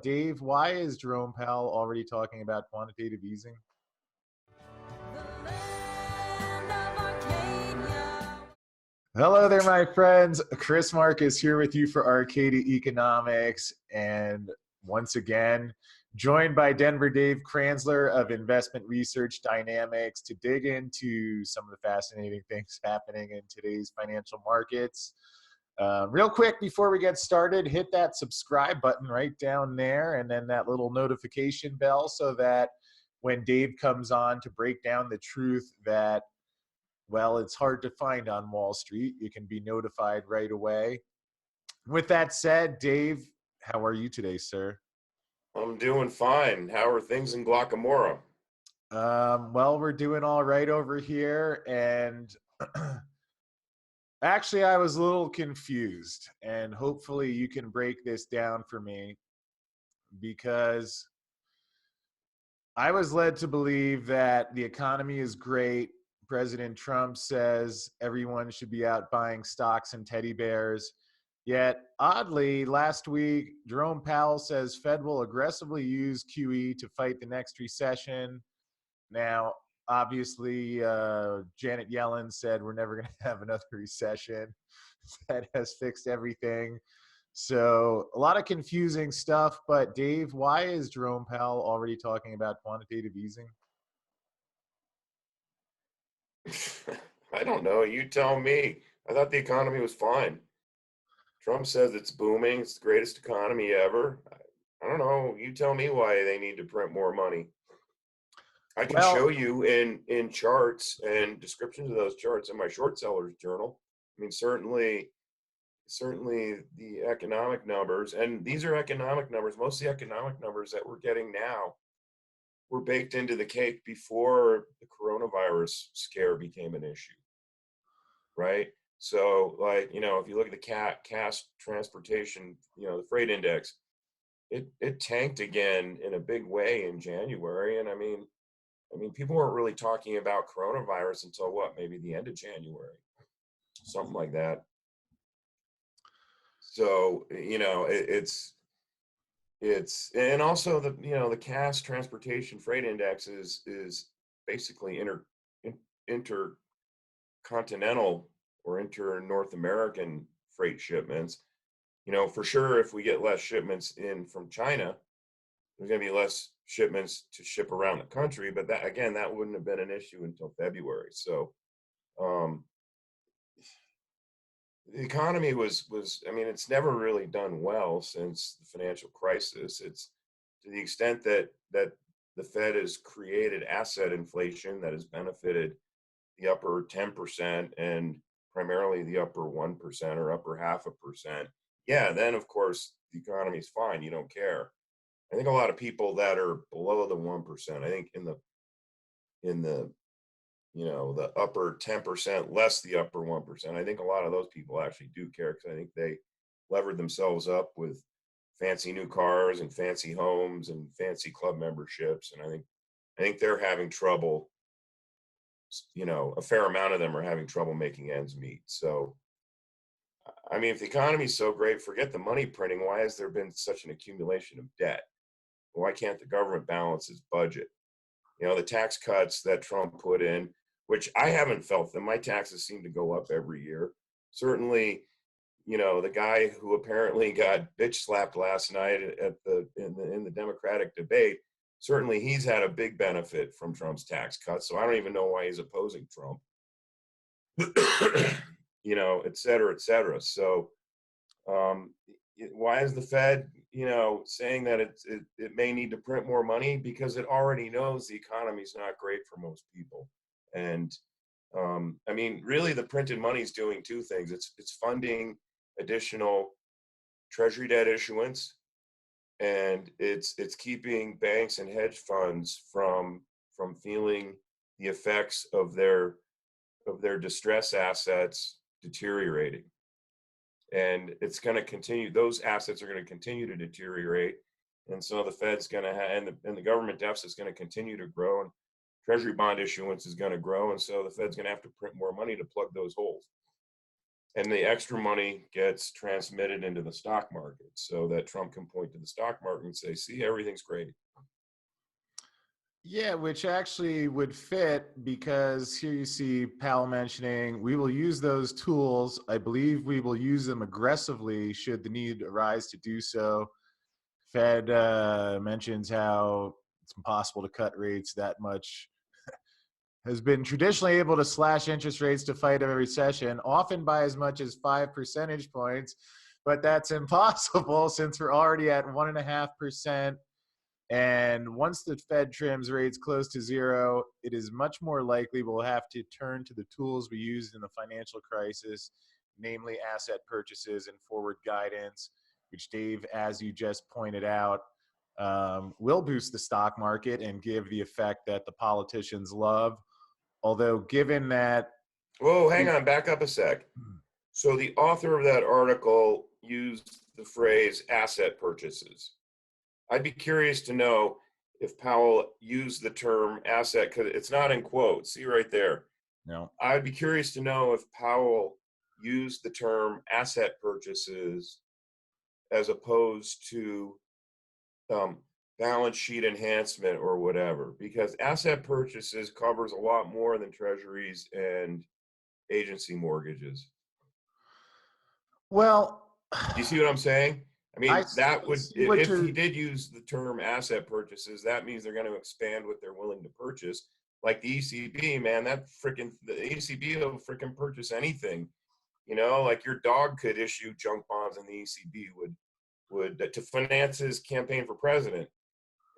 Dave, why is Jerome Powell already talking about quantitative easing? Hello there, my friends. Chris Marcus here with you for Arcadia Economics. And once again, joined by Denver Dave Kranzler of Investment Research Dynamics to dig into some of the fascinating things happening in today's financial markets. Real quick, before we get started, hit that subscribe button right down there and then that little notification bell so that when Dave comes on to break down the truth that, well, it's hard to find on Wall Street, you can be notified right away. With that said, Dave, how are you today, sir? I'm doing fine. How are things in Guacamora? Well, we're doing all right over here. And actually, I was a little confused. And hopefully, you can break this down for me because I was led to believe that the economy is great. President Trump says everyone should be out buying stocks and teddy bears. Yet, oddly, last week, Jerome Powell says Fed will aggressively use QE to fight the next recession. Now, obviously, Janet Yellen said we're never going to have another recession. Fed has fixed everything. So a lot of confusing stuff. But Dave, why is Jerome Powell already talking about quantitative easing? I don't know. You tell me. I thought the economy was fine. Trump says it's booming. It's the greatest economy ever. I don't know. You tell me why they need to print more money. I can Well, show you in charts and descriptions of those charts in my short sellers journal. I mean, certainly the economic numbers, and these are economic numbers. Most of the economic numbers that we're getting now were baked into the cake before the coronavirus scare became an issue, right? So, like, if you look at the CAS transportation, the freight index, it tanked again in a big way in January. And I mean, people weren't really talking about coronavirus until what, maybe the end of January, something like that. So, it's and also the CAS transportation freight index is basically intercontinental or inter North American freight shipments. For sure, if we get less shipments in from China, there's going to be less shipments to ship around the country. But that, again, that wouldn't have been an issue until February. So um, the economy was I mean, it's never really done well since the financial crisis. It's to the extent that the Fed has created asset inflation that has benefited the upper 10% and primarily the upper 1% or upper half a percent. Yeah, then of course the economy is fine. You don't care. I think a lot of people that are below the 1%, I think in the the upper 10%, less the upper 1%. I think a lot of those people actually do care because I think they levered themselves up with fancy new cars and fancy homes and fancy club memberships. And I think they're having trouble. A fair amount of them are having trouble making ends meet. So, I mean, if the economy's so great, forget the money printing. Why has there been such an accumulation of debt? Why can't the government balance its budget? The tax cuts that Trump put in, which I haven't felt them. My taxes seem to go up every year. Certainly, the guy who apparently got bitch slapped last night in the Democratic debate, certainly he's had a big benefit from Trump's tax cuts. So I don't even know why he's opposing Trump, et cetera, et cetera. So um, why is the Fed, saying that it may need to print more money? Because it already knows the economy is not great for most people. And I mean, really, the printed money is doing two things. It's funding additional treasury debt issuance, and it's keeping banks and hedge funds from feeling the effects of their distress assets deteriorating. And it's going to continue. Those assets are going to continue to deteriorate, and so the Fed's going to have, and the government deficit is going to continue to grow, and Treasury bond issuance is going to grow, and so the Fed's going to have to print more money to plug those holes. And the extra money gets transmitted into the stock market so that Trump can point to the stock market and say, see, everything's great. Yeah, which actually would fit because here you see Powell mentioning we will use those tools. I believe we will use them aggressively should the need arise to do so. Fed mentions how it's impossible to cut rates that much, has been traditionally able to slash interest rates to fight a recession, often by as much as 5 percentage points. But that's impossible since we're already at 1.5%. And once the Fed trims rates close to zero, it is much more likely we'll have to turn to the tools we used in the financial crisis, namely asset purchases and forward guidance, which, Dave, as you just pointed out, will boost the stock market and give the effect that the politicians love. Although, given that. Whoa, hang on, back up a sec. So the author of that article used the phrase asset purchases. I'd be curious to know if Powell used the term asset, because it's not in quotes. See right there. No. I'd be curious to know if Powell used the term asset purchases as opposed to balance sheet enhancement or whatever, because asset purchases covers a lot more than treasuries and agency mortgages. Well, Do you see what I'm saying? I I mean, that would, see what if he you're. did use the term asset purchases, that means they're going to expand what they're willing to purchase. Like the ECB, man, the ECB will freaking purchase anything. You know, like your dog could issue junk bonds, and the ECB would to finance his campaign for president,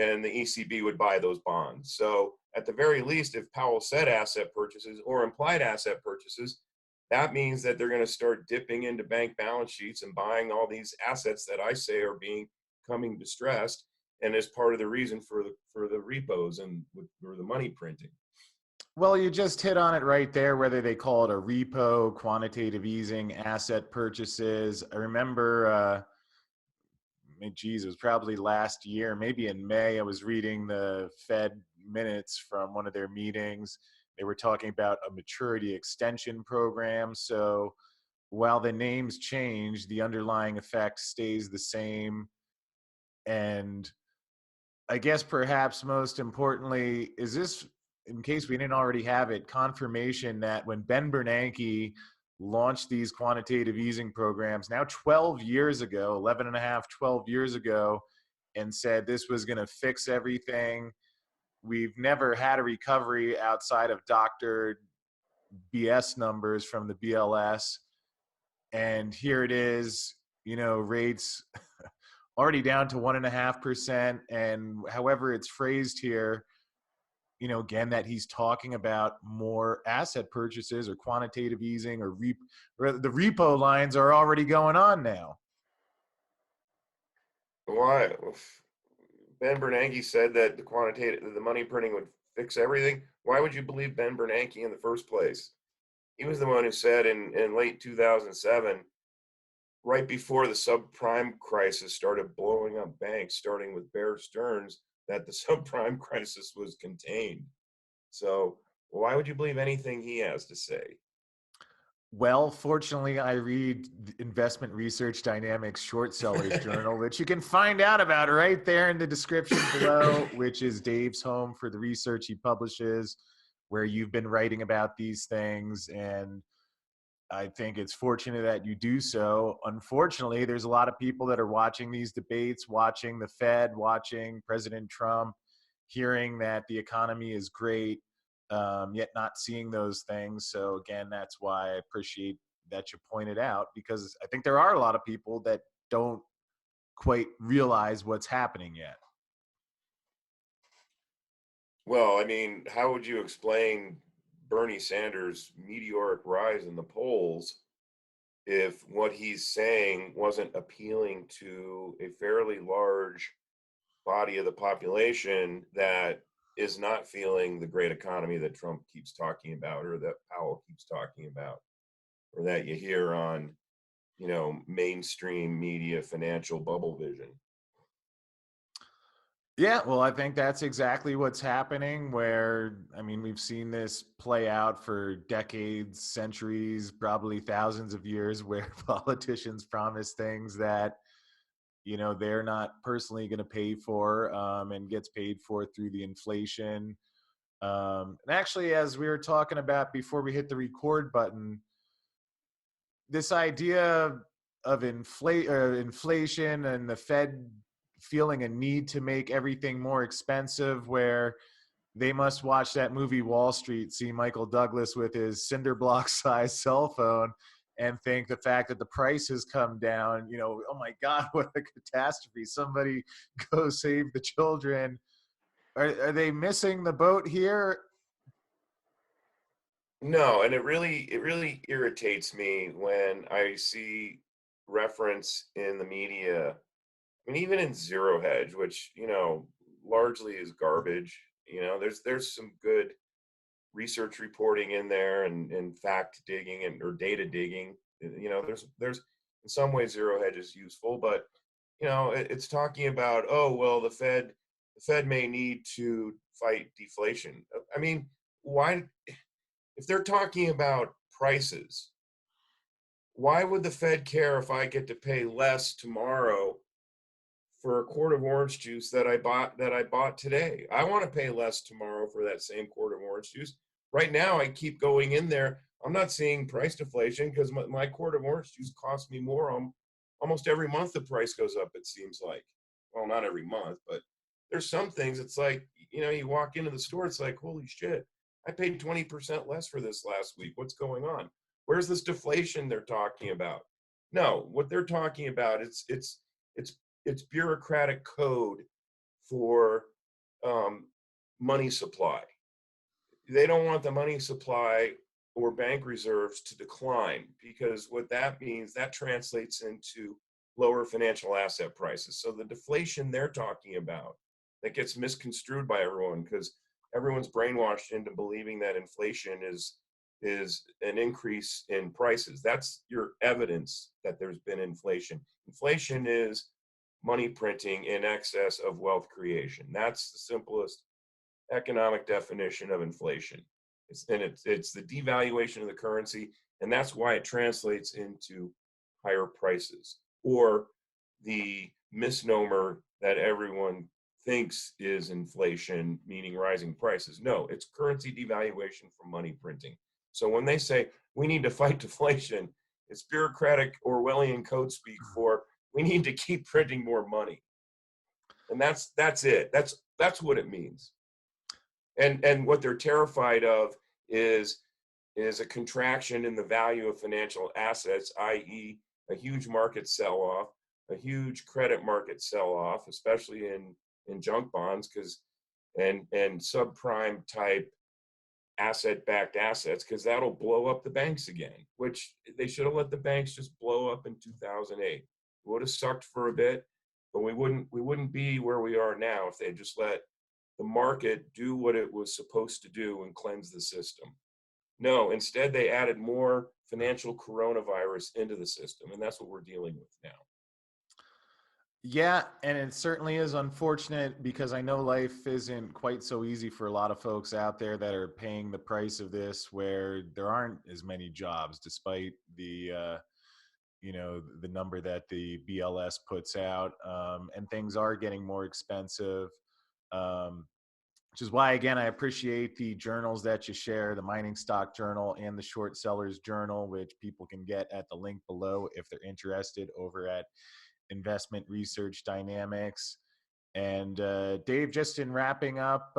and the ECB would buy those bonds. So at the very least, if Powell said asset purchases or implied asset purchases, that means that they're going to start dipping into bank balance sheets and buying all these assets that I say are becoming distressed, and is part of the reason for the repos and for the money printing. Well, you just hit on it right there, whether they call it a repo, quantitative easing, asset purchases. I remember, geez, it was probably last year, maybe in May, I was reading the Fed minutes from one of their meetings. They were talking about a maturity extension program. So while the names change, the underlying effect stays the same. And I guess perhaps most importantly, is this, in case we didn't already have it, confirmation that when Ben Bernanke launched these quantitative easing programs now 12 years ago, 11 and a half, 12 years ago, and said this was going to fix everything. We've never had a recovery outside of doctored BS numbers from the BLS. And here it is, rates already down to 1.5%. And however it's phrased here, again, that he's talking about more asset purchases or quantitative easing or the repo lines are already going on now. Why? Ben Bernanke said that the money printing would fix everything. Why would you believe Ben Bernanke in the first place? He was the one who said in late 2007, right before the subprime crisis started blowing up banks, starting with Bear Stearns, that the subprime crisis was contained. So why would you believe anything he has to say? Well, fortunately, I read Investment Research Dynamics Short Sellers Journal, which you can find out about right there in the description below, which is Dave's home for the research he publishes, where you've been writing about these things. And I think it's fortunate that you do so. Unfortunately, there's a lot of people that are watching these debates, watching the Fed, watching President Trump, hearing that the economy is great, yet not seeing those things. So again, that's why I appreciate that you pointed out, because I think there are a lot of people that don't quite realize what's happening yet. Well, I mean, how would you explain Bernie Sanders' meteoric rise in the polls if what he's saying wasn't appealing to a fairly large body of the population that is not feeling the great economy that Trump keeps talking about, or that Powell keeps talking about, or that you hear on, mainstream media financial bubble vision? Yeah, well, I think that's exactly what's happening. Where, I mean, we've seen this play out for decades, centuries, probably thousands of years, where politicians promise things that, they're not personally going to pay for, and gets paid for through the inflation. And actually, as we were talking about before we hit the record button, this idea of inflation and the Fed feeling a need to make everything more expensive, where they must watch that movie Wall Street, see Michael Douglas with his cinder block sized cell phone, and think the fact that the price has come down, oh my God, what a catastrophe. Somebody go save the children. Are they missing the boat here? No, and it really irritates me when I see reference in the media, and even in Zero Hedge, which, largely is garbage. There's some good research reporting in there, and fact digging and or data digging. There's in some ways Zero Hedge is useful, but it's talking about, oh well, the Fed may need to fight deflation. I mean, why, if they're talking about prices, why would the Fed care if I get to pay less tomorrow for a quart of orange juice that I bought today? I want to pay less tomorrow for that same quart of orange juice. Right now, I keep going in there. I'm not seeing price deflation because my quart of orange juice costs me more. Almost every month the price goes up, it seems like. Well, not every month, but there's some things. It's like, you walk into the store, it's like, holy shit, I paid 20% less for this last week. What's going on? Where's this deflation they're talking about? No, what they're talking about, it's it's bureaucratic code for um, money supply. They don't want the money supply or bank reserves to decline, because what that means, that translates into lower financial asset prices. So the deflation they're talking about, that gets misconstrued by everyone because everyone's brainwashed into believing that inflation is an increase in prices. That's your evidence that there's been inflation. Inflation is money printing in excess of wealth creation. That's the simplest economic definition of inflation. It's the devaluation of the currency, and that's why it translates into higher prices, or the misnomer that everyone thinks is inflation, meaning rising prices. No, it's currency devaluation from money printing. So when they say we need to fight deflation, it's bureaucratic Orwellian code speak for we need to keep printing more money. And that's it. That's what it means. And what they're terrified of is a contraction in the value of financial assets, i.e., a huge market sell-off, a huge credit market sell-off, especially in junk bonds, because and subprime type asset-backed assets, because that'll blow up the banks again, which they should have let the banks just blow up in 2008. It would have sucked for a bit, but we wouldn't be where we are now if they just let the market do what it was supposed to do and cleanse the system. No, instead they added more financial coronavirus into the system, and that's what we're dealing with now. Yeah, and it certainly is unfortunate, because I know life isn't quite so easy for a lot of folks out there that are paying the price of this, where there aren't as many jobs, despite the number that the BLS puts out, and things are getting more expensive. Um, which is why, again, I appreciate the journals that you share, the Mining Stock Journal and the Short Sellers Journal, which people can get at the link below if they're interested, over at Investment Research Dynamics. And Dave, just in wrapping up,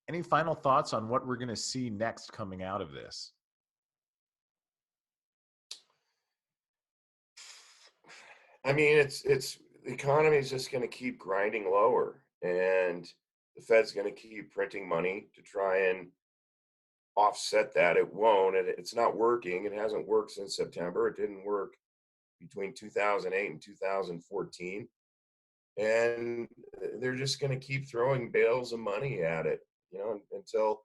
any final thoughts on what we're going to see next coming out of this? I mean, it's the economy is just going to keep grinding lower, and the Fed's going to keep printing money to try and offset that. It won't, and it's not working. It hasn't worked since September. It didn't work between 2008 and 2014, and they're just going to keep throwing bales of money at it, until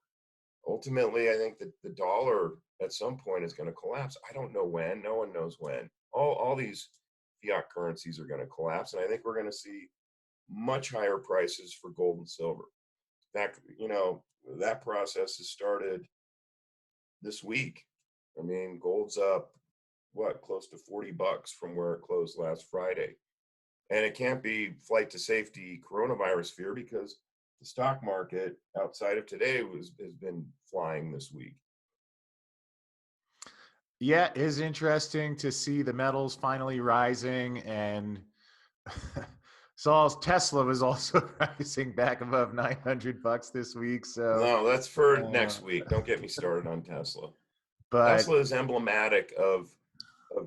ultimately I think that the dollar at some point is going to collapse. I don't know when. No one knows when. All these fiat currencies are going to collapse, and I think we're going to see much higher prices for gold and silver. In fact, that process has started this week. I mean, gold's up, close to $40 from where it closed last Friday. And it can't be flight to safety coronavirus fear, because the stock market outside of today has been flying this week. Yeah, it's interesting to see the metals finally rising, and Tesla was also rising back above $900 this week. So, No, that's for next week. Don't get me started on Tesla. but Tesla is emblematic of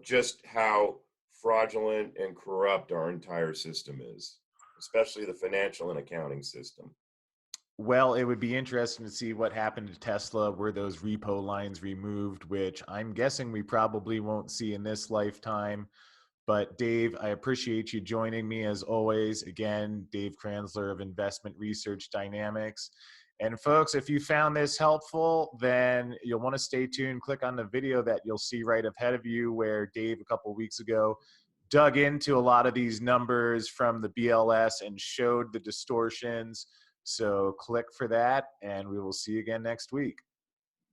just how fraudulent and corrupt our entire system is, especially the financial and accounting system. well, it would be interesting to see what happened to Tesla. Were those repo lines removed, which I'm guessing we probably won't see in this lifetime. But Dave, I appreciate you joining me as always. Again, Dave Kranzler of Investment Research Dynamics. And folks, if you found this helpful, then you'll want to stay tuned. Click on the video that you'll see right ahead of you, where Dave a couple of weeks ago dug into a lot of these numbers from the BLS and showed the distortions. So click for that, and we will see you again next week.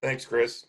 Thanks, Chris.